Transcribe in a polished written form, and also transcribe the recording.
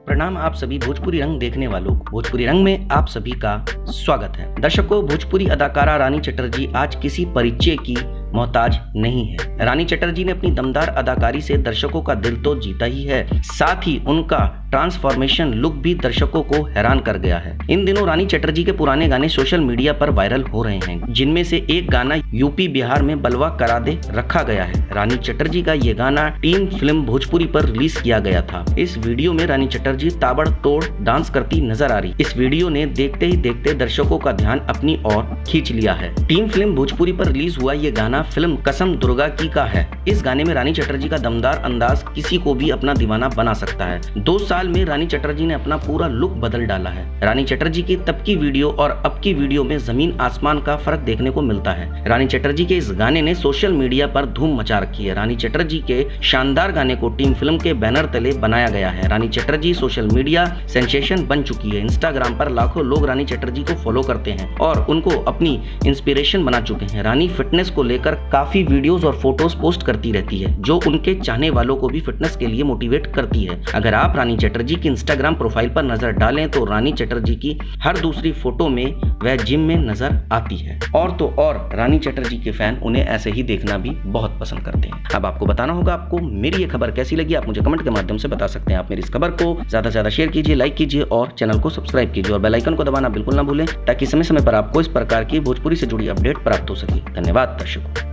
प्रणाम आप सभी भोजपुरी रंग देखने वालों को। भोजपुरी रंग में आप सभी का स्वागत है। दर्शकों, भोजपुरी अदाकारा रानी चटर्जी आज किसी परिचय की मोहताज नहीं है। रानी चटर्जी ने अपनी दमदार अदाकारी से दर्शकों का दिल तो जीता ही है, साथ ही उनका ट्रांसफॉर्मेशन लुक भी दर्शकों को हैरान कर गया है। इन दिनों रानी चटर्जी के पुराने गाने सोशल मीडिया पर वायरल हो रहे हैं, जिनमें से एक गाना यूपी बिहार में बलवा करा दे रखा गया है। रानी चटर्जी का ये गाना टीम फिल्म भोजपुरी पर रिलीज किया गया था। इस वीडियो में रानी चटर्जी ताबड़तोड़ डांस करती नजर आ रही। इस वीडियो ने देखते ही देखते दर्शकों का ध्यान अपनी ओर खींच लिया है। टीम फिल्म भोजपुरी पर रिलीज हुआ ये गाना फिल्म कसम दुर्गा की का है। इस गाने में रानी चटर्जी का दमदार अंदाज किसी को भी अपना दीवाना बना सकता है। 2 साल में रानी चटर्जी ने अपना पूरा लुक बदल डाला है। रानी चटर्जी की तब की वीडियो और अब की वीडियो में जमीन आसमान का फर्क देखने को मिलता है। रानी चटर्जी के इस गाने ने सोशल मीडिया पर धूम मचा रखी है। रानी चटर्जी के शानदार गाने को टीम फिल्म के बैनर तले बनाया गया है। रानी चटर्जी सोशल मीडिया सेंसेशन बन चुकी है। इंस्टाग्राम पर लाखों लोग रानी चटर्जी को फॉलो करते हैं और उनको अपनी इंस्पिरेशन बना चुके हैं। रानी फिटनेस को लेकर काफी वीडियोस और फोटोज पोस्ट करती रहती है, जो उनके चाहने वालों को भी फिटनेस के लिए मोटिवेट करती है। अगर आप रानी चटर्जी की इंस्टाग्राम प्रोफाइल पर नजर डालें तो रानी चटर्जी की हर दूसरी फोटो में वह जिम में नजर आती है। और तो और रानी चटर्जी के फैन उन्हें ऐसे ही देखना भी बहुत पसंद करते हैं। अब आपको बताना होगा आपको मेरी ये खबर कैसी लगी। आप मुझे कमेंट के माध्यम से बता सकते हैं। आप मेरी इस खबर को ज्यादा से ज्यादा शेयर कीजिए, लाइक कीजिए और चैनल को सब्सक्राइब कीजिए और बेल आइकन को दबाना बिल्कुल ना भूलें, ताकि समय समय पर आपको इस प्रकार की भोजपुरी से जुड़ी अपडेट प्राप्त हो सके। धन्यवाद दर्शकों।